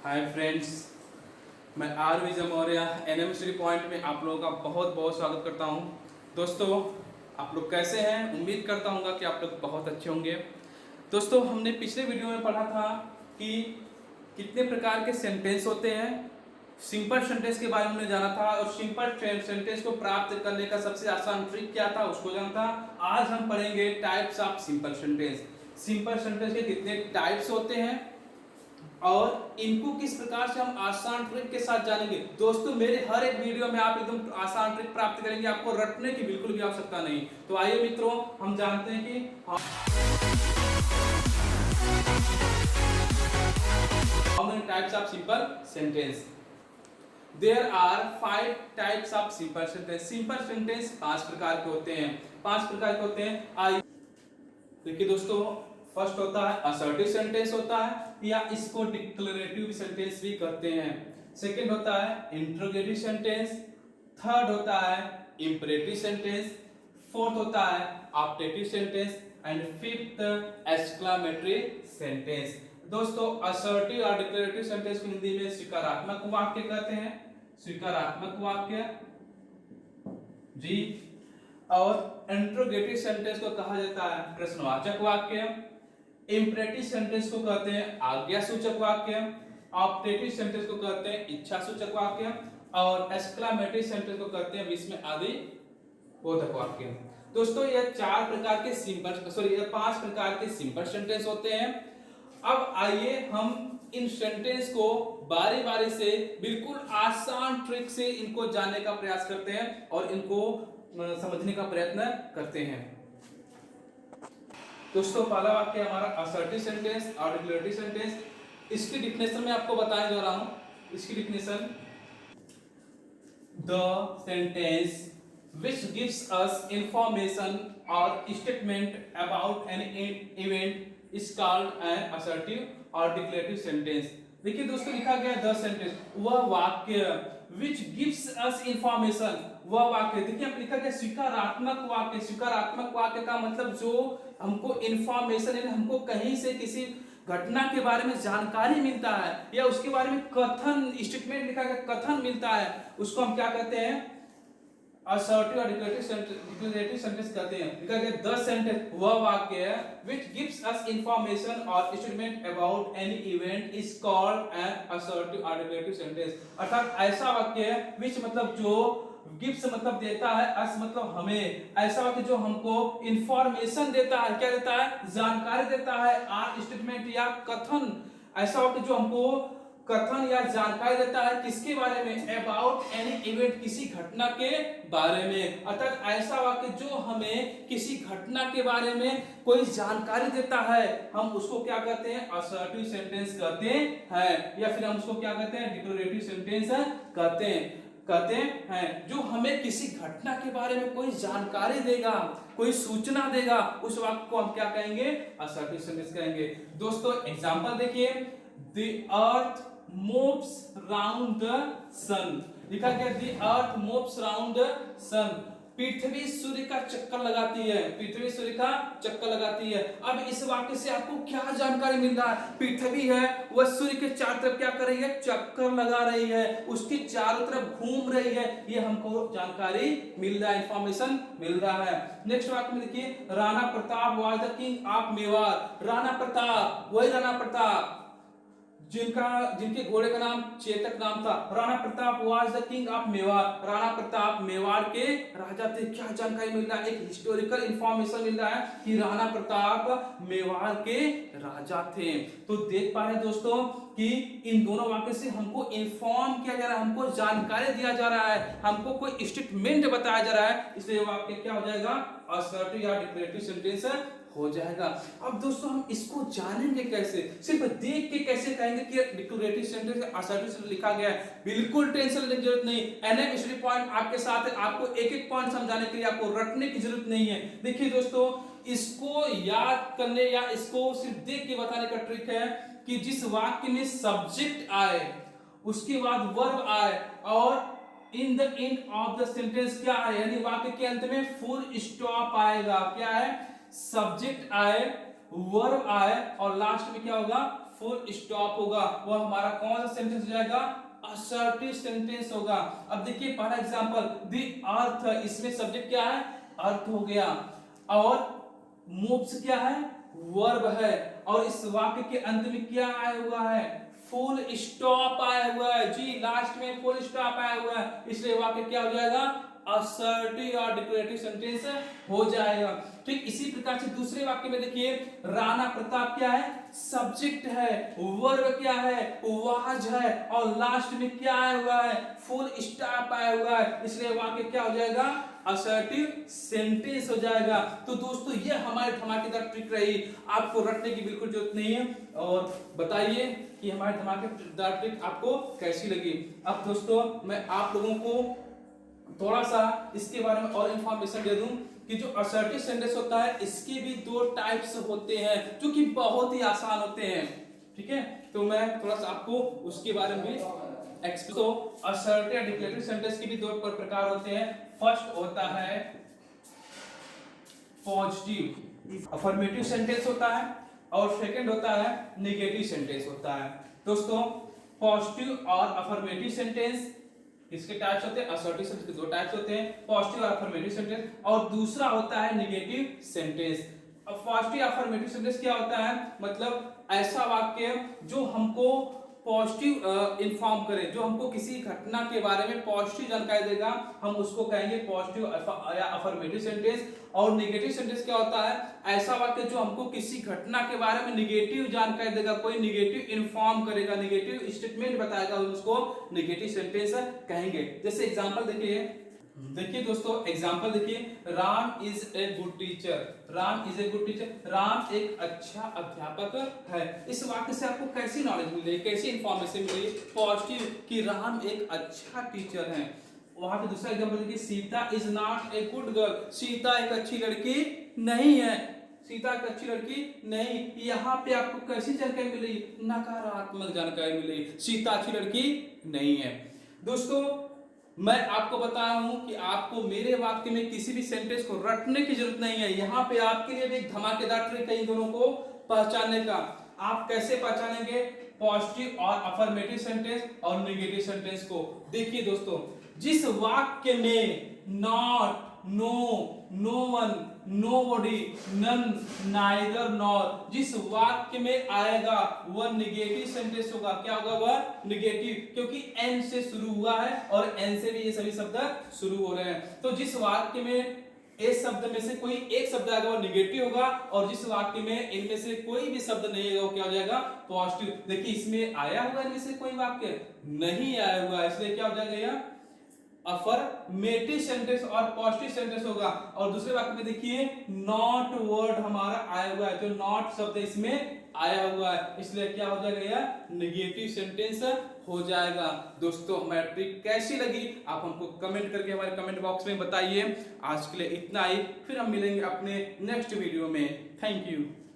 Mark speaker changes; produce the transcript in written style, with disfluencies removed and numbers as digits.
Speaker 1: हाय friends, मैं R Vijay Maurya NM study point में आप लोगों का बहुत बहुत स्वागत करता हूं। दोस्तों, आप लोग कैसे हैं? उम्मीद करता हूँ कि आप लोग बहुत अच्छे होंगे। दोस्तों, हमने पिछले वीडियो में पढ़ा था कि कितने प्रकार के सेंटेंस होते हैं। सिंपल सेंटेंस के बारे में हमने जाना था और सिंपल सेंटेंस को प्राप्त करने का सबसे आसान ट्रिक क्या था उसको जाना था। आज हम पढ़ेंगे types of simple sentence. Simple sentence के कितने टाइप्स होते हैं और इनको किस प्रकार से हम आसान ट्रिक के साथ जानेंगे। दोस्तों, मेरे हर एक वीडियो में आप एकदम आसान ट्रिक प्राप्त करेंगे, आपको रटने की बिल्कुल भी आवश्यकता नहीं। तो आइए मित्रों, हम जानते हैं कि how many types of simple sentence. There are 5 types of simple sentence. Simple sentence 5 प्रकार के होते हैं। 5 प्रकार के होते हैं। आइए देखिए दोस्तों, फर्स्ट होता है असर्टिव सेंटेंस होता है या इसको डिक्लेरेटिव सेंटेंस भी कहते हैं। सेकंड होता है इंट्रोगेटिव सेंटेंस। थर्ड होता है इंपरेटिव सेंटेंस। फोर्थ होता है optative sentence and fifth exclamatory sentence. दोस्तों, असर्टिव और डिक्लेरेटिव सेंटेंस को हिंदी में स्वीकारात्मक वाक्य कहते हैं। स्वीकारात्मक वाक्य जी। और इंट्रोगेटिव सेंटेंस को कहा जाता है प्रश्नवाचक वाक्य। इंपरेटिव सेंटेंस को कहते हैं आज्ञासूचक वाक्य। ऑप्टेटिव सेंटेंस को कहते हैं इच्छासूचक वाक्य और एक्सक्लेमेटरी सेंटेंस को कहते हैं विस्मय आदि बोधक वाक्य। दोस्तों, ये 5 प्रकार के सिंपल सेंटेंस होते हैं। अब आइए हम इन सेंटेंस को बारी बारी से बिल्कुल आसान ट्रिक से इनको जानने का प्रयास करते हैं और इनको समझने का प्रयत्न करते हैं। दोस्तों, पहला वाक्य हमारा असर्टिव सेंटेंस और डिक्लेरेटिव सेंटेंस। इसकी डिफिनेशन मैं आपको बताने जा रहा हूं। इसकी definition, the sentence which gives us information or statement about an event is called an assertive or declarative sentence। देखिए दोस्तों, लिखा गया द सेंटेंस, वह वाक्य which gives us information, वह वाक्य। देखिए आप लिखा गया स्वीकारात्मक वाक्य। स्वीकारात्मक वाक्य का मतलब जो हमको इंफॉर्मेशन यानी हमको कहीं से किसी घटना के बारे में जानकारी मिलता है या उसके बारे में कथन स्टेटमेंट लिखा गया कथन मिलता है, उसको हम क्या कहते हैं? असर्टिव और डिक्लेरेटिव सेंटेंस कहते हैं। लिखा गया द सेंटेंस, वह वाक्य which gives us information or statement about any event is called an assertive or declarative sentence। अर्थात ऐसा वाक्य which मतलब जो, गिव्स मतलब देता है, अस मतलब हमें, ऐसा वाक्य जो हमको इंफॉर्मेशन देता है। क्या देता है? जानकारी देता है। आर स्टेटमेंट या कथन, ऐसा वाक्य जो हमको कथन या जानकारी देता है किसके बारे में? अबाउट एनी इवेंट, किसी घटना के बारे में। अर्थात ऐसा वाक्य जो हमें किसी घटना के बारे में कोई जानकारी देता है, हम उसको क्या कहते हैं? असर्टिव सेंटेंस कहते हैं। या फिर हम उसको क्या कहते हैं? डिक्लेरेटिव सेंटेंस कहते हैं। जो हमें किसी घटना के बारे में कोई जानकारी देगा, कोई सूचना देगा, उस वाक्य को हम क्या कहेंगे? असर्टिव सेंटेंस कहेंगे। दोस्तों, एग्जांपल देखिए, The earth moves round the sun। लिखा गया the earth moves round the sun। पृथ्वी सूर्य का चक्कर लगाती है। पृथ्वी सूर्य का चक्कर लगाती है। अब इस वाक्य से आपको क्या जानकारी मिल रहा है? पृथ्वी है वह सूर्य के चारों तरफ क्या कर रही है? चक्कर लगा रही है, उसकी चारों तरफ घूम रही है। ये हमको जानकारी मिल रहा है, इंफॉर्मेशन मिल रहा है। नेक्स्ट वाक्य में देखिए, Rana Pratap was the king of Mewar. Rana Pratap, वही राणा प्रताप जिनके घोड़े का नाम चेतक नाम था। Rana Pratap was the king of Mewar. Rana Pratap Mewar के राजा थे। क्या जानकारी मिल रहा है? एक हिस्टोरिकल इंफॉर्मेशन मिल रहा है कि राणा प्रताप मेवाड़ के राजा थे। तो देख पा रहे हैं दोस्तों कि इन दोनों वाक्य से हमको इन्फॉर्म किया जा रहा है, हमको जानकारी दिया जा रहा है, हमको कोई स्टेटमेंट बताया जा रहा है। इसलिए वाक्य क्या हो जाएगा? असर्टिव या डिक्लेरेटिव सेंटेंस हो जाएगा। अब दोस्तों, हम इसको जानेंगे कैसे? सिर्फ देख के कैसे कहेंगे कि डिक्लेरेटिव सेंटेंस असर्टिव सेंटेंस लिखा गया है? बिल्कुल टेंशन लेने की जरूरत नहीं। एनएम स्टडी पॉइंट आपके साथ है। आपको एक एक पॉइंट समझाने के लिए आपको रटने की जरूरत नहीं है। देखिए दोस्तों, इसको याद करने या इसको सिर्फ देख के बताने का ट्रिक है कि जिस वाक्य में सब्जेक्ट आए, उसके बाद वर्ब आए और in the end of the sentence क्या है, यानी वाक्य के अंत में फुल स्टॉप आएगा। क्या है? सब्जेक्ट आए, वर्ब आए और लास्ट में क्या होगा? फुल स्टॉप होगा, वो हमारा कौन सा सेंटेंस हो जाएगा, असर्टिव सेंटेंस होगा। अब देखिए पहला एग्जांपल, द अर्थ, इसमें सब्जेक्ट क्या है, अर्थ हो गया, और मूव्स क्या है, वर्ब है, और इस वाक्य के अंत में क्या आया हुआ है, फुल स्टॉप आया हुआ है जी, लास्ट में फुल स्टॉप आया हुआ है, इसलिए वाक्य क्या हो जाएगा, असर्टिव और डिक्लेरेटिव सेंटेंस हो जाएगा। ठीक इसी प्रकार से दूसरे वाक्य में देखिए, राणा प्रताप क्या है, सब्जेक्ट है, वर्ब क्या है, वाज है, और लास्ट में क्या आया हुआ है, फुल स्टॉप आया हुआ है, इसलिए वाक्य क्या हो जाएगा, असर्टिव सेंटेंस हो जाएगा। तो दोस्तों ये हमारी धमाकेदार ट्रिक रही, आपको रटने की बिल्कुल जरूरत नहीं है, और बताइए कि हमारी धमाकेदार ट्रिक आपको कैसी लगी। अब दोस्तों मैं आप लोगों को थोड़ा सा इसके बारे में और इंफॉर्मेशन दे दूं कि जो असर्टिव सेंटेंस होता है इसके भी दो टाइप्स होते हैं जो कि बहुत ही आसान होते हैं। ठीक है, तो मैं थोड़ा सा आपको उसके बारे में तो असर्टिव डिक्लेरेटिव सेंटेंस के भी दो प्रकार होते हैं। फर्स्ट होता है पॉजिटिव अफर्मेटिव सेंटेंस होता है, और सेकंड होता है नेगेटिव सेंटेंस होता है। दोस्तों पॉजिटिव और अफर्मेटिव सेंटेंस इसके टाइप्स होते हैं, असर्टिव सेंटेंस के दो टाइप्स होते हैं, पॉजिटिव और अफर्मेटिव सेंटेंस, और दूसरा होता है नेगेटिव सेंटेंस। अब पॉजिटिव अफर्मेटिव सेंटेंस क्या होता है, मतलब ऐसा वाक्य जो हमको पॉजिटिव इन्फॉर्म करे, जो हमको किसी घटना के बारे में पॉजिटिव जानकारी देगा, हम उसको कहेंगे पॉजिटिव या अफर्मेटिव सेंटेंस। और नेगेटिव सेंटेंस क्या होता है, ऐसा वाक्य जो हमको किसी घटना के बारे में निगेटिव जानकारी देगा, कोई निगेटिव इन्फॉर्म करेगा, निगेटिव स्टेटमेंट बताएगा, उसको नेगेटिव सेंटेंस कहेंगे। जैसे एग्जांपल देखिए दोस्तों, एग्जांपल देखिए, Ram is a good teacher, Ram is a good teacher, Ram एक अच्छा अध्यापक है। इस वाक्य से आपको कैसी नॉलेज मिलेगी, कैसी इंफॉर्मेशन मिलेगी, पॉजिटिव कि राम एक अच्छा टीचर है। वहां पे दूसरा एग्जांपल देखिए, Sita is not a good girl, Sita एक अच्छी लड़की नहीं है, सीता एक अच्छी लड़की नहीं। यहाँ पे आपको कैसी जानकारी मिलेगी, नकारात्मक जानकारी मिलेगी, सीता अच्छी लड़की नहीं है। दोस्तों मैं आपको बता रहा हूं कि आपको मेरे वाक्य में किसी भी सेंटेंस को रटने की जरूरत नहीं है, यहाँ पे आपके लिए भी एक धमाकेदार ट्रिक है इन दोनों को पहचानने का। आप कैसे पहचानेंगे पॉजिटिव और अफर्मेटिव सेंटेंस और नेगेटिव सेंटेंस को, देखिए दोस्तों, जिस वाक्य में not, no, no one, nobody, none, neither, nor, जिस वाक्य में आएगा वह नेगेटिव सेंटेंस होगा। क्या होगा वह, नेगेटिव, क्योंकि एन से शुरू हुआ है और एन से भी ये सभी शब्द शुरू हो रहे हैं। तो जिस वाक्य में इस शब्द में से कोई एक शब्द आएगा वो नेगेटिव होगा, और जिस वाक्य में इनमें से कोई भी शब्द नहीं आएगा वो क्या हो जाएगा, पॉजिटिव। देखिए इसमें आया हुआ इनमें से कोई वाक्य नहीं आया हुआ है, इसलिए क्या हो जाएगा यह अफर्मेटिव सेंटेंस और पॉजिटिव सेंटेंस होगा। और दूसरे वाक्य में देखिए नॉट वर्ड हमारा आया हुआ है, जो नॉट शब्द इसमें आया हुआ है, इसलिए क्या हो जाएगा, यह नेगेटिव सेंटेंस हो जाएगा। दोस्तों हमारी ट्रिक कैसी लगी आप हमको कमेंट करके हमारे कमेंट बॉक्स में बताइए। आज के लिए इतना ही, फिर हम मिलेंगे अपने नेक्स्ट वीडियो में। Thank you.